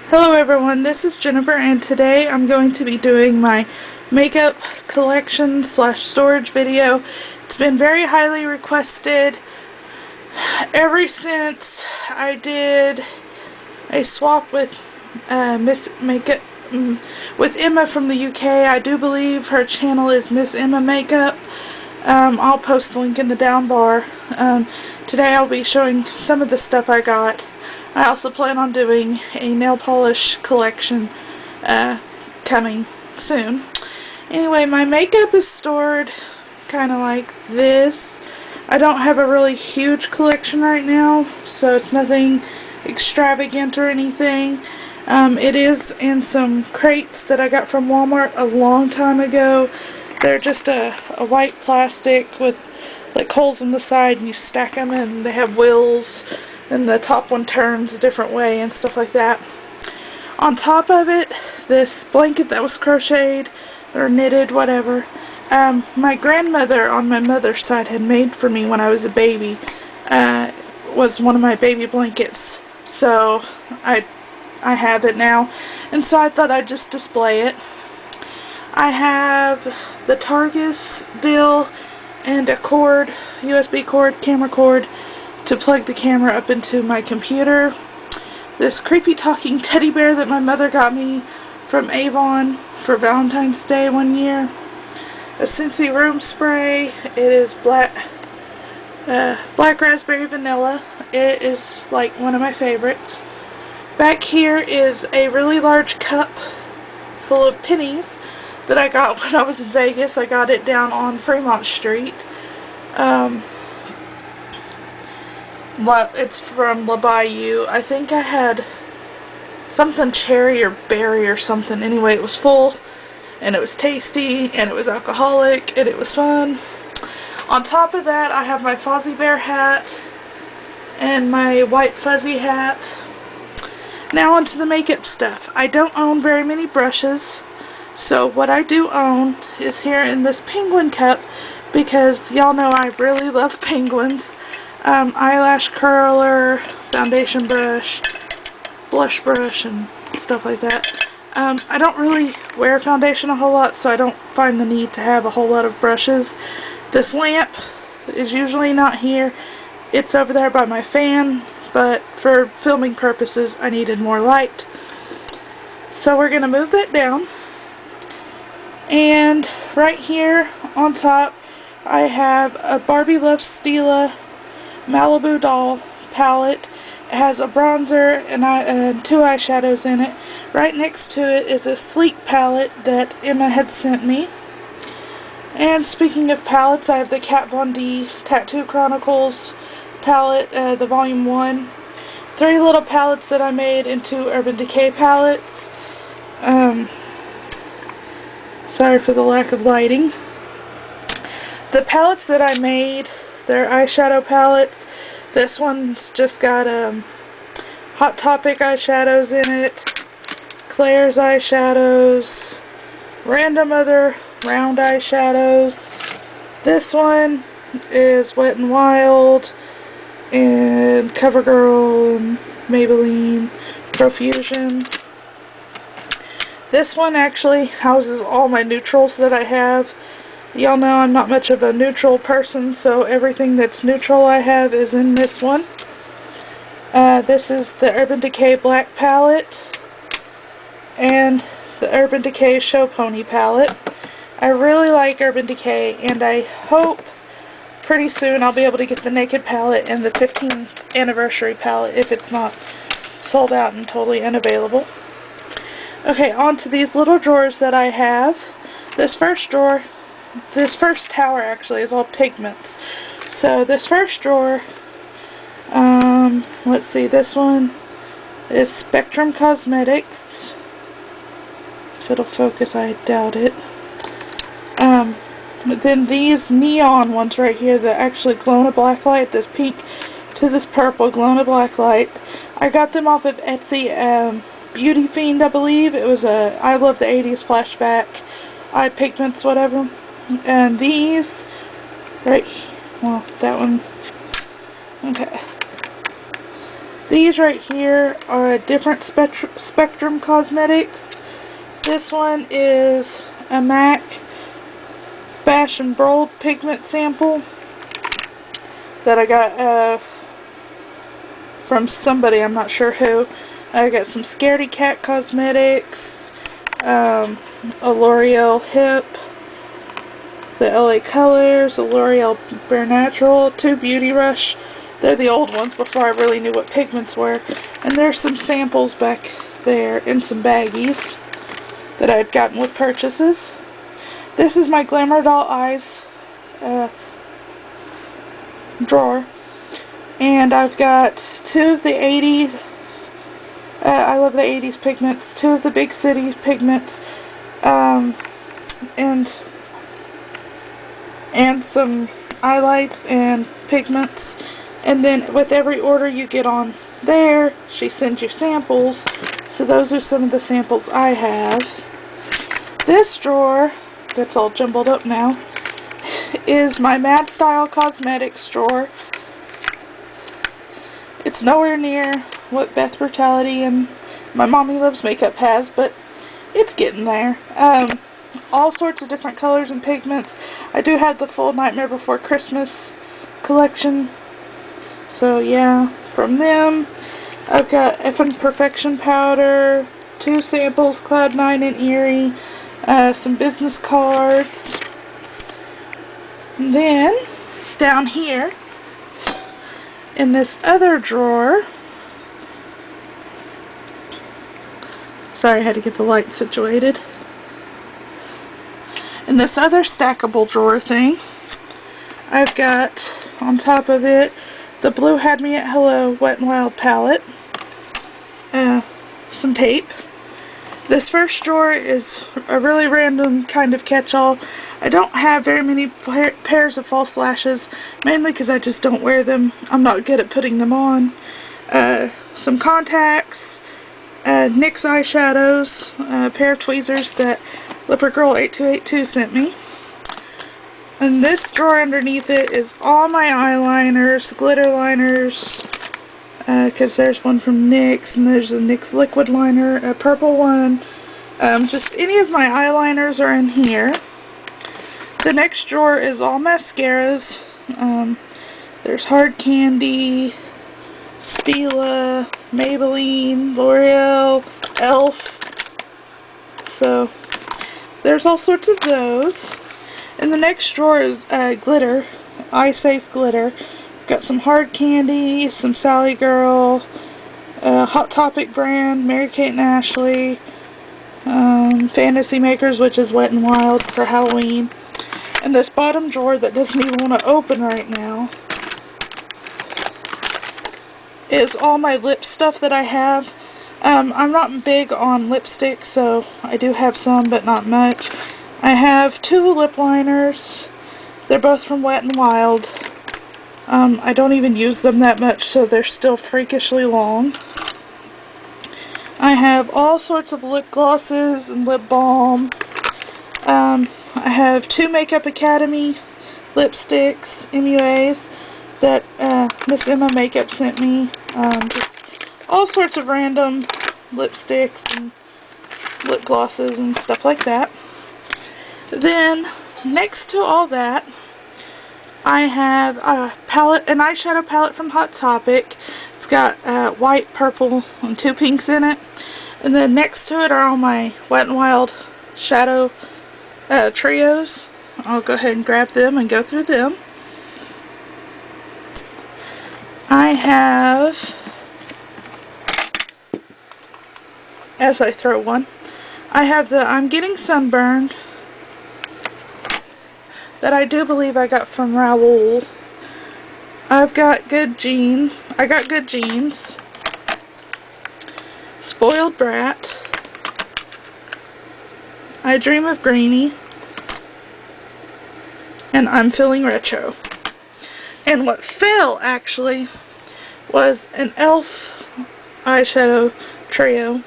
Hello everyone, this is Jennifer and today I'm going to be doing my makeup collection slash storage video. It's been very highly requested ever since I did a swap with Miss Makeup with Emma from the UK. I do believe her channel is Miss Emma Makeup. I'll post the link in the down bar. Today I'll be showing some of the stuff I got. I also plan on doing a nail polish collection coming soon. Anyway, my makeup is stored kind of like this. I don't have a really huge collection right now, so it's nothing extravagant or anything. It is in some crates that I got from Walmart a long time ago. They're just a white plastic with like holes in the side, and you stack them and they have wheels, and the top one turns a different way and stuff like that. On top of it, this blanket that was crocheted or knitted, whatever, my grandmother on my mother's side had made for me when I was a baby. Was one of my baby blankets, so I have it now, and so I thought I'd just display it. I have the Targus deal and a cord, USB cord, camera cord, to plug the camera up into my computer. This creepy talking teddy bear that my mother got me from Avon for Valentine's Day one year. A Scentsy room spray. It is black raspberry vanilla. It is like one of my favorites. Back here is a really large cup full of pennies that I got when I was in Vegas. I got it down on Fremont Street. It's from La Bayou. I think I had something cherry or berry or something. Anyway, it was full, and it was tasty, and it was alcoholic, and it was fun. On top of that, I have my Fozzie Bear hat and my white fuzzy hat. Now onto the makeup stuff. I don't own very many brushes, so what I do own is here in this penguin cup, because y'all know I really love penguins. Eyelash curler, foundation brush, blush brush, and stuff like that. I don't really wear foundation a whole lot, so I don't find the need to have a whole lot of brushes. This lamp is usually not here. It's over there by my fan, but for filming purposes I needed more light. So we're going to move that down. And right here on top I have a Barbie Loves Stila Malibu Doll palette. It has a bronzer and two eyeshadows in it. Right next to it is a Sleek palette that Emma had sent me. And speaking of palettes, I have the Kat Von D Tattoo Chronicles palette, the volume 1. 3 little palettes that I made into Urban Decay palettes. Sorry for the lack of lighting. The palettes that I made, they're eyeshadow palettes. This one's just got Hot Topic eyeshadows in it, Claire's eyeshadows, random other round eyeshadows. This one is Wet n Wild and CoverGirl and Maybelline Profusion. This one actually houses all my neutrals that I have. Y'all know I'm not much of a neutral person, so everything that's neutral I have is in this one. This is the Urban Decay Black palette and the Urban Decay Show Pony palette. I really like Urban Decay, and I hope pretty soon I'll be able to get the Naked palette and the 15th anniversary palette if it's not sold out and totally unavailable. Okay, on to these little drawers that I have. This first tower actually is all pigments. So this first drawer, let's see, this one is Spectrum Cosmetics. If it'll focus, I doubt it. Then these neon ones right here that actually glow in a black light, this pink to this purple glow in a black light. I got them off of Etsy, Beauty Fiend, I believe. It was a I Love the 80s flashback, eye pigments, whatever. And these, right, well, that one, okay. These right here are a different Spectrum Cosmetics. This one is a MAC Bash and Bold pigment sample that I got from somebody, I'm not sure who. I got some Scaredy Cat Cosmetics, a L'Oreal Hip, the LA Colors, a L'Oreal Bare Natural, 2 Beauty Rush. They're the old ones before I really knew what pigments were. And there's some samples back there in some baggies that I had gotten with purchases. This is my Glamour Doll Eyes drawer. And I've got 2 of the 80s, I love the 80s pigments, 2 of the Big City pigments, and some highlights and pigments. And then with every order you get on there, she sends you samples. So those are some of the samples I have. This drawer, that's all jumbled up now, is my Mad Style Cosmetics drawer. It's nowhere near what Beth Brutality and My Mommy Loves Makeup has, but it's getting there. All sorts of different colors and pigments. I do have the full Nightmare Before Christmas collection. So yeah, from them, I've got Effin' Perfection powder, 2 samples, Cloud 9 and Eerie, some business cards. And then, down here, in this other drawer, sorry I had to get the light situated. In this other stackable drawer thing, I've got on top of it the Blue Had Me at Hello Wet n Wild palette, some tape. This first drawer is a really random kind of catch-all. I don't have very many pairs of false lashes, mainly because I just don't wear them. I'm not good at putting them on. Some contacts, NYX eyeshadows, a pair of tweezers that Lipper Girl 8282 sent me. And this drawer underneath it is all my eyeliners, glitter liners, because there's one from NYX, and there's a NYX liquid liner, a purple one. Just any of my eyeliners are in here. The next drawer is all mascaras. There's Hard Candy, Stila, Maybelline, L'Oreal, Elf. So there's all sorts of those. And the next drawer is glitter, Eye Safe glitter. I've got some Hard Candy, some Sally Girl, Hot Topic brand, Mary Kate and Ashley, Fantasy Makers, which is Wet n Wild for Halloween. And this bottom drawer that doesn't even want to open right now is all my lip stuff that I have. I'm not big on lipstick, so I do have some, but not much. I have 2 lip liners. They're both from Wet n Wild. I don't even use them that much, so they're still freakishly long. I have all sorts of lip glosses and lip balm. I have 2 Makeup Academy lipsticks, MUAs, that Miss Emma Makeup sent me. Just all sorts of random lipsticks and lip glosses and stuff like that. Then, next to all that, I have a palette, an eyeshadow palette from Hot Topic. It's got white, purple, and 2 pinks in it. And then next to it are all my Wet n Wild shadow trios. I'll go ahead and grab them and go through them. I have, as I throw one, I have the I'm Getting Sunburned that I do believe I got from Raoul. I've got Good Jeans. I got Good Jeans. Spoiled Brat. I Dream of Greenie. And I'm Feeling Retro. And what fell, actually, was an e.l.f. eyeshadow trio.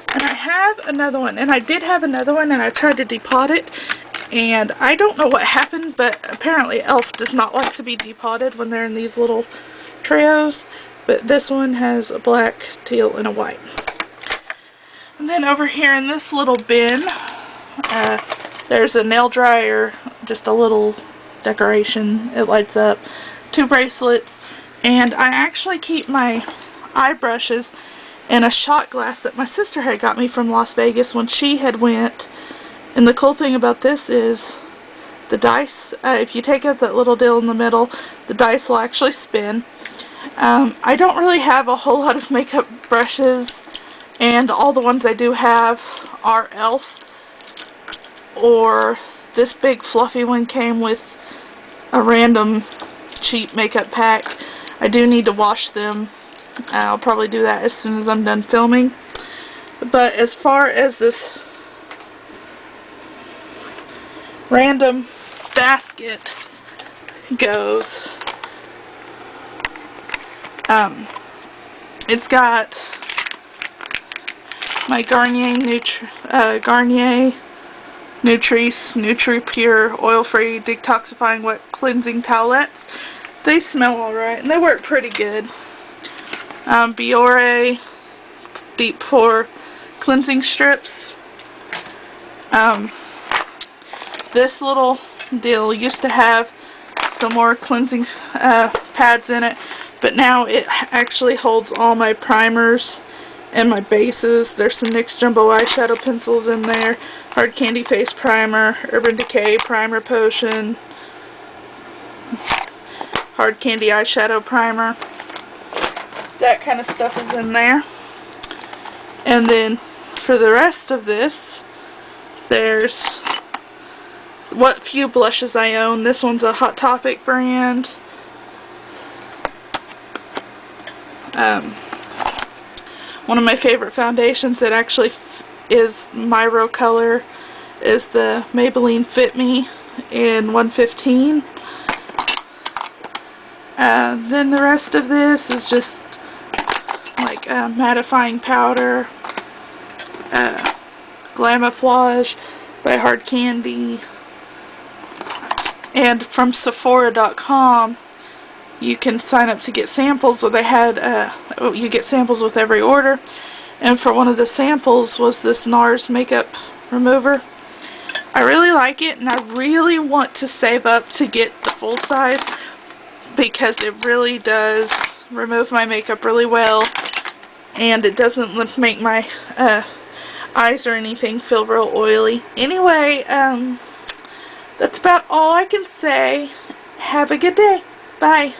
And I have another one. And I did have another one, and I tried to depot it. And I don't know what happened, but apparently e.l.f. does not like to be depotted when they're in these little trios. but this one has a black, teal, and a white. And then over here in this little bin, there's a nail dryer, just a little decoration. It lights up. 2 bracelets, and I actually keep my eye brushes in a shot glass that my sister had got me from Las Vegas when she had went. And the cool thing about this is the dice, if you take out that little deal in the middle, the dice will actually spin. I don't really have a whole lot of makeup brushes, and all the ones I do have are e.l.f. or this big fluffy one came with a random cheap makeup pack. I do need to wash them. I'll probably do that as soon as I'm done filming. But as far as this random basket goes, it's got my Garnier Nutrice Nutri-Pure Oil-Free Detoxifying Wet Cleansing Towelettes. They smell alright and they work pretty good. Biore Deep Pore Cleansing Strips. This little deal used to have some more cleansing pads in it, but now it actually holds all my primers and my bases. There's some NYX Jumbo eyeshadow pencils in there, Hard Candy Face Primer, Urban Decay Primer Potion, Hard Candy Eyeshadow Primer. That kind of stuff is in there. And then for the rest of this, there's what few blushes I own. This one's a Hot Topic brand. One of my favorite foundations that actually is my real color is the Maybelline Fit Me in 115. Then the rest of this is just like mattifying powder, Glamoflage by Hard Candy, and from Sephora.com you can sign up to get samples. So they had you get samples with every order, and for one of the samples was this NARS makeup remover. I really like it, and I really want to save up to get the full size because it really does remove my makeup really well, and it doesn't make my eyes or anything feel real oily. Anyway, that's about all I can say. Have a good day. Bye.